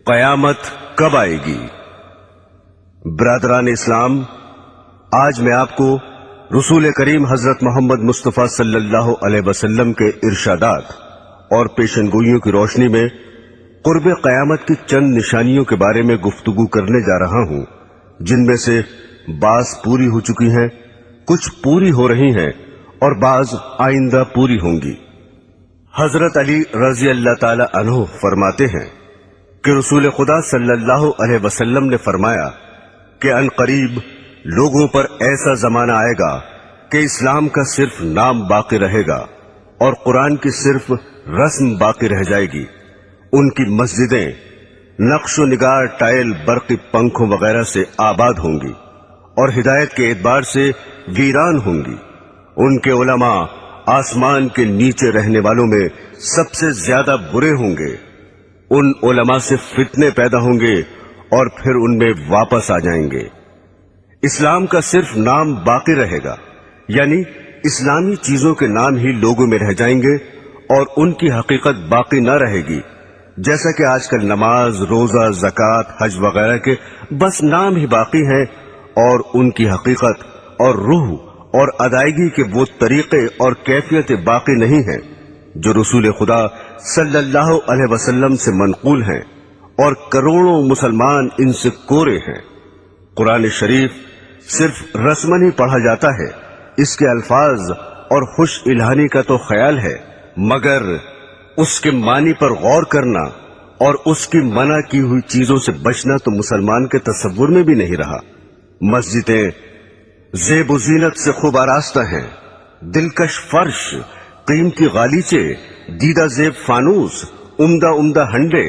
قیامت کب آئے گی؟ برادران اسلام، آج میں آپ کو رسول کریم حضرت محمد مصطفیٰ صلی اللہ علیہ وسلم کے ارشادات اور پیشن گوئیوں کی روشنی میں قرب قیامت کی چند نشانیوں کے بارے میں گفتگو کرنے جا رہا ہوں، جن میں سے بعض پوری ہو چکی ہیں، کچھ پوری ہو رہی ہیں اور بعض آئندہ پوری ہوں گی۔ حضرت علی رضی اللہ تعالی عنہ فرماتے ہیں کہ رسول خدا صلی اللہ علیہ وسلم نے فرمایا کہ ان قریب لوگوں پر ایسا زمانہ آئے گا کہ اسلام کا صرف نام باقی رہے گا اور قرآن کی صرف رسم باقی رہ جائے گی۔ ان کی مسجدیں نقش و نگار، ٹائل، برقی پنکھوں وغیرہ سے آباد ہوں گی اور ہدایت کے اعتبار سے ویران ہوں گی۔ ان کے علماء آسمان کے نیچے رہنے والوں میں سب سے زیادہ برے ہوں گے۔ ان علماء سے فتنے پیدا ہوں گے اور پھر ان میں واپس آ جائیں گے۔ اسلام کا صرف نام باقی رہے گا، یعنی اسلامی چیزوں کے نام ہی لوگوں میں رہ جائیں گے اور ان کی حقیقت باقی نہ رہے گی، جیسا کہ آج کل نماز، روزہ، زکوٰۃ، حج وغیرہ کے بس نام ہی باقی ہیں اور ان کی حقیقت اور روح اور ادائیگی کے وہ طریقے اور کیفیتیں باقی نہیں ہیں جو رسول خدا صلی اللہ علیہ وسلم سے منقول ہیں، اور کروڑوں مسلمان ان سے کورے ہیں۔ قرآن شریف صرف رسمن ہی پڑھا جاتا ہے، اس کے الفاظ اور خوش الہانی کا تو خیال ہے، مگر اس کے معنی پر غور کرنا اور اس کی منع کی ہوئی چیزوں سے بچنا تو مسلمان کے تصور میں بھی نہیں رہا۔ مسجدیں زیب و زینت سے خوب آراستہ ہیں، دلکش فرش، قیمتی غالیچے، دیدہ زیب فانوس، عمدہ عمدہ ہنڈے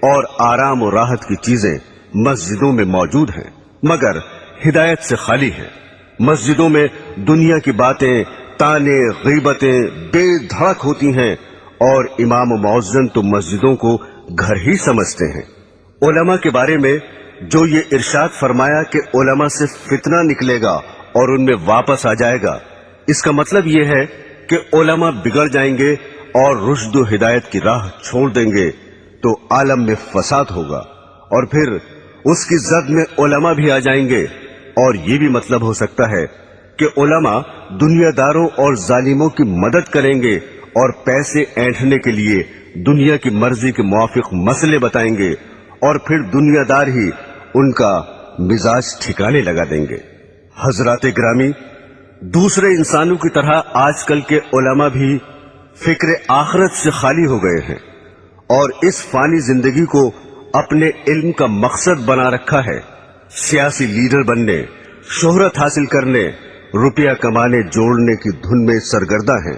اور آرام و راحت کی چیزیں مسجدوں میں موجود ہیں، مگر ہدایت سے خالی ہیں۔ مسجدوں میں دنیا کی باتیں، تانے، غیبتیں بے دھڑک ہوتی ہیں اور امام و مؤذن تو مسجدوں کو گھر ہی سمجھتے ہیں۔ علماء کے بارے میں جو یہ ارشاد فرمایا کہ علماء سے فتنہ نکلے گا اور ان میں واپس آ جائے گا، اس کا مطلب یہ ہے کہ علماء بگڑ جائیں گے اور رشد و ہدایت کی راہ چھوڑ دیں گے تو عالم میں فساد ہوگا، اور پھر اس کی زد میں علماء بھی آ جائیں گے، اور یہ بھی مطلب ہو سکتا ہے کہ علماء دنیا داروں اور ظالموں کی مدد کریں گے اور پیسے اینٹھنے کے لیے دنیا کی مرضی کے موافق مسئلے بتائیں گے، اور پھر دنیا دار ہی ان کا مزاج ٹھکانے لگا دیں گے۔ حضرات گرامی، دوسرے انسانوں کی طرح آج کل کے علماء بھی فکر آخرت سے خالی ہو گئے ہیں اور اس فانی زندگی کو اپنے علم کا مقصد بنا رکھا ہے۔ سیاسی لیڈر بننے، شہرت حاصل کرنے، روپیہ کمانے جوڑنے کی دھن میں سرگردہ ہیں،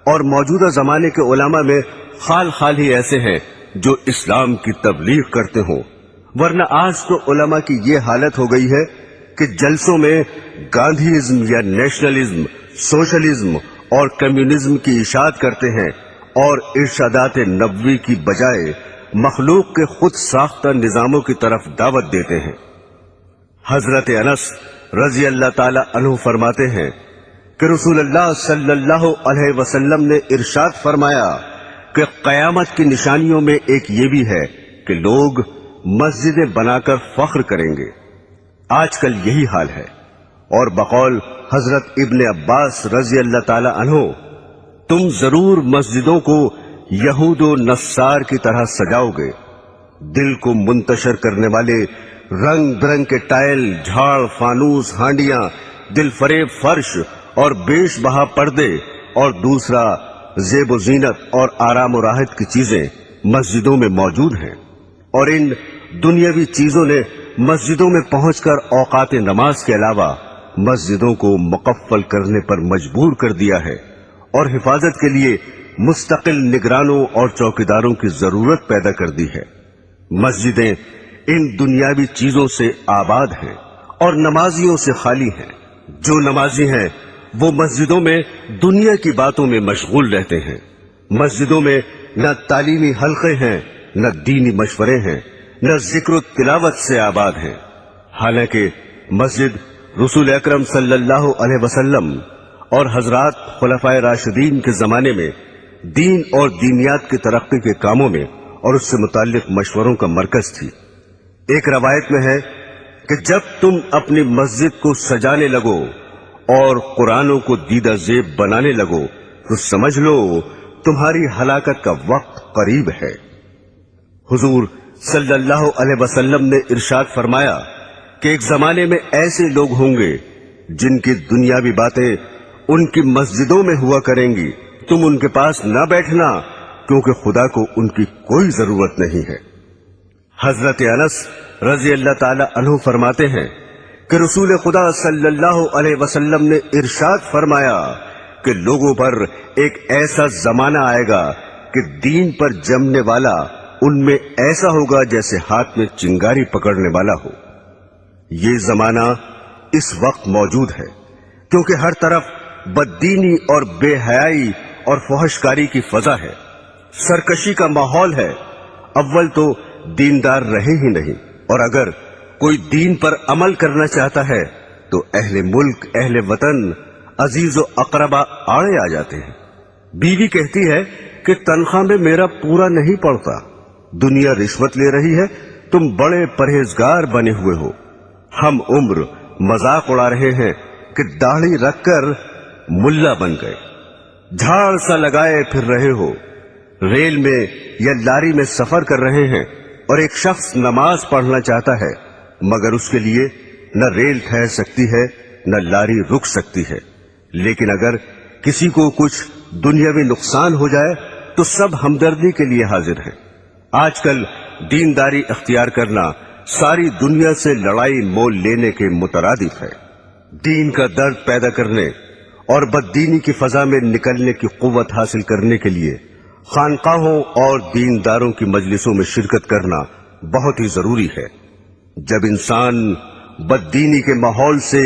اور موجودہ زمانے کے علماء میں خال خال ہی ایسے ہیں جو اسلام کی تبلیغ کرتے ہوں، ورنہ آج تو علماء کی یہ حالت ہو گئی ہے کہ جلسوں میں گاندھیزم یا نیشنلزم، سوشلزم اور کمیونزم کی اشاعت کرتے ہیں اور ارشادات نبوی کی بجائے مخلوق کے خود ساختہ نظاموں کی طرف دعوت دیتے ہیں۔ حضرت انس رضی اللہ تعالی عنہ فرماتے ہیں کہ رسول اللہ صلی اللہ علیہ وسلم نے ارشاد فرمایا کہ قیامت کی نشانیوں میں ایک یہ بھی ہے کہ لوگ مسجدیں بنا کر فخر کریں گے۔ آج کل یہی حال ہے، اور بقول حضرت ابن عباس رضی اللہ تعالی عنہ، تم ضرور مسجدوں کو یہود و نصار کی طرح سجاؤ گے۔ دل کو منتشر کرنے والے رنگ برنگ کے ٹائل، جھاڑ، فانوس، ہانڈیاں، دل فریب فرش اور بیش بہا پردے، اور دوسرا زیب و زینت اور آرام و راحت کی چیزیں مسجدوں میں موجود ہیں، اور ان دنیاوی چیزوں نے مسجدوں میں پہنچ کر اوقات نماز کے علاوہ مسجدوں کو مقفل کرنے پر مجبور کر دیا ہے، اور حفاظت کے لیے مستقل نگرانوں اور چوکیداروں کی ضرورت پیدا کر دی ہے۔ مسجدیں ان دنیاوی چیزوں سے آباد ہیں اور نمازیوں سے خالی ہیں۔ جو نمازی ہیں وہ مسجدوں میں دنیا کی باتوں میں مشغول رہتے ہیں۔ مسجدوں میں نہ تعلیمی حلقے ہیں، نہ دینی مشورے ہیں، نہ ذکر و تلاوت سے آباد ہیں۔ حالانکہ مسجد رسول اکرم صلی اللہ علیہ وسلم اور حضرات خلفائے راشدین کے زمانے میں دین اور دینیات کی ترقی کے کاموں میں اور اس سے متعلق مشوروں کا مرکز تھی۔ ایک روایت میں ہے کہ جب تم اپنی مسجد کو سجانے لگو اور قرآنوں کو دیدہ زیب بنانے لگو تو سمجھ لو تمہاری ہلاکت کا وقت قریب ہے۔ حضور صلی اللہ علیہ وسلم نے ارشاد فرمایا کہ ایک زمانے میں ایسے لوگ ہوں گے جن کی دنیاوی باتیں ان کی مسجدوں میں ہوا کریں گی، تم ان کے پاس نہ بیٹھنا کیونکہ خدا کو ان کی کوئی ضرورت نہیں ہے۔ حضرت انس رضی اللہ تعالی عنہ فرماتے ہیں کہ رسول خدا صلی اللہ علیہ وسلم نے ارشاد فرمایا کہ لوگوں پر ایک ایسا زمانہ آئے گا کہ دین پر جمنے والا ان میں ایسا ہوگا جیسے ہاتھ میں چنگاری پکڑنے والا ہو۔ یہ زمانہ اس وقت موجود ہے کیونکہ ہر طرف بددینی اور بے حیائی اور فحشکاری کی فضا ہے، سرکشی کا ماحول ہے۔ اول تو دیندار رہے ہی نہیں، اور اگر کوئی دین پر عمل کرنا چاہتا ہے تو اہل ملک، اہل وطن، عزیز و اقربا آڑے آ جاتے ہیں۔ بیوی کہتی ہے کہ تنخواہ میں میرا پورا نہیں پڑتا، دنیا رشوت لے رہی ہے، تم بڑے پرہیزگار بنے ہوئے ہو۔ ہم عمر مذاق اڑا رہے ہیں کہ داڑھی رکھ کر ملا بن گئے، جھاڑ سا لگائے پھر رہے ہو، ریل میں یا لاری میں سفر کر رہے ہیں اور ایک شخص نماز پڑھنا چاہتا ہے مگر اس کے لیے نہ ریل ٹھہر سکتی ہے نہ لاری رک سکتی ہے، لیکن اگر کسی کو کچھ دنیاوی نقصان ہو جائے تو سب ہمدردی کے لیے حاضر ہیں۔ آج کل دینداری اختیار کرنا ساری دنیا سے لڑائی مول لینے کے مترادف ہے۔ دین کا درد پیدا کرنے اور بددینی کی فضا میں نکلنے کی قوت حاصل کرنے کے لیے خانقاہوں اور دینداروں کی مجلسوں میں شرکت کرنا بہت ہی ضروری ہے۔ جب انسان بددینی کے ماحول سے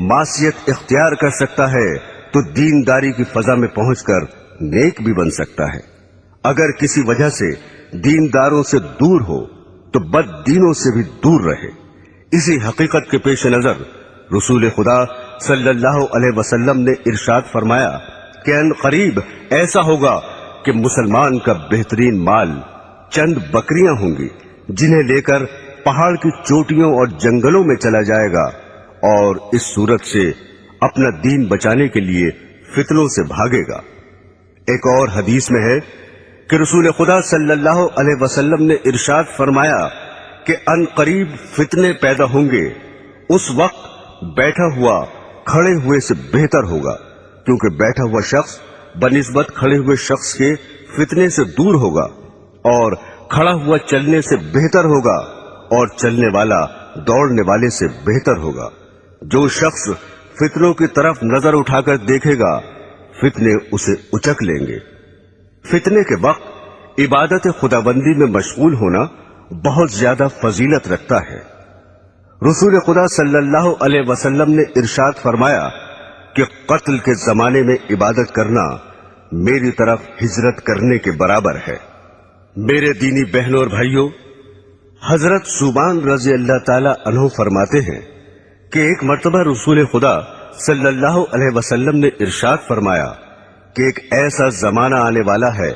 معصیت اختیار کر سکتا ہے تو دینداری کی فضا میں پہنچ کر نیک بھی بن سکتا ہے۔ اگر کسی وجہ سے دینداروں سے دور ہو تو بد دینوں سے بھی دور رہے۔ اسی حقیقت کے پیش نظر رسول خدا صلی اللہ علیہ وسلم نے ارشاد فرمایا کہ ان قریب ایسا ہوگا کہ مسلمان کا بہترین مال چند بکریاں ہوں گی جنہیں لے کر پہاڑ کی چوٹیوں اور جنگلوں میں چلا جائے گا، اور اس صورت سے اپنا دین بچانے کے لیے فتنوں سے بھاگے گا۔ ایک اور حدیث میں ہے کہ رسول خدا صلی اللہ علیہ وسلم نے ارشاد فرمایا کہ ان قریب فتنے پیدا ہوں گے، اس وقت بیٹھا ہوا کھڑے ہوئے سے بہتر ہوگا، کیونکہ بیٹھا ہوا شخص بنسبت کھڑے ہوئے شخص کے فتنے سے دور ہوگا، اور کھڑا ہوا چلنے سے بہتر ہوگا، اور چلنے والا دوڑنے والے سے بہتر ہوگا۔ جو شخص فتنوں کی طرف نظر اٹھا کر دیکھے گا فتنے اسے اچک لیں گے۔ فتنے کے وقت عبادت خداوندی میں مشغول ہونا بہت زیادہ فضیلت رکھتا ہے۔ رسول خدا صلی اللہ علیہ وسلم نے ارشاد فرمایا کہ قتل کے زمانے میں عبادت کرنا میری طرف ہجرت کرنے کے برابر ہے۔ میرے دینی بہنوں اور بھائیوں، حضرت صوبان رضی اللہ تعالی عنہ فرماتے ہیں کہ ایک مرتبہ رسول خدا صلی اللہ علیہ وسلم نے ارشاد فرمایا کہ ایک ایسا زمانہ آنے والا ہے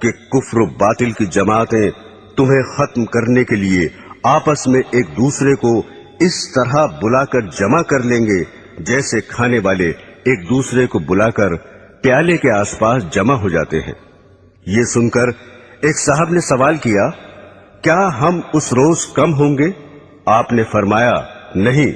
کہ کفر و باطل کی جماعتیں تمہیں ختم کرنے کے لیے آپس میں ایک دوسرے کو اس طرح بلا کر جمع کر لیں گے جیسے کھانے والے ایک دوسرے کو بلا کر پیالے کے آس پاس جمع ہو جاتے ہیں۔ یہ سن کر ایک صاحب نے سوال کیا، کیا ہم اس روز کم ہوں گے؟ آپ نے فرمایا، نہیں،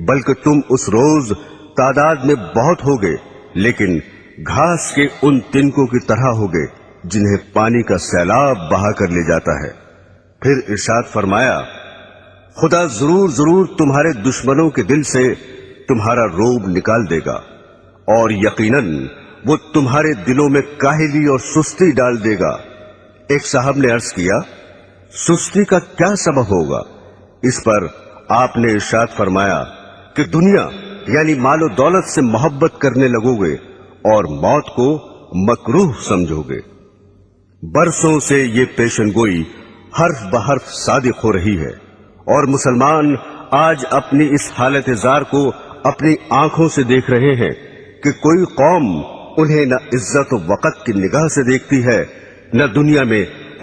بلکہ تم اس روز تعداد میں بہت ہوگے، لیکن گھاس کے ان تنکوں کی طرح ہوگے جنہیں پانی کا سیلاب بہا کر لے جاتا ہے۔ پھر ارشاد فرمایا، خدا ضرور ضرور تمہارے دشمنوں کے دل سے تمہارا روب نکال دے گا، اور یقیناً وہ تمہارے دلوں میں کاہلی اور سستی ڈال دے گا۔ ایک صاحب نے عرض کیا، سستی کا کیا سبب ہوگا؟ اس پر آپ نے ارشاد فرمایا کہ دنیا یعنی مال و دولت سے محبت کرنے لگو گے اور موت کو مکروہ سمجھو گے۔ برسوں سے یہ پیشن گوئی حرف بحرف صادق ہو رہی ہے، اور مسلمان آج اپنی اس حالت زار کو اپنی آنکھوں سے دیکھ رہے ہیں کہ کوئی قوم انہیں نہ عزت و وقت کی نگاہ سے دیکھتی ہے، نہ دنیا میں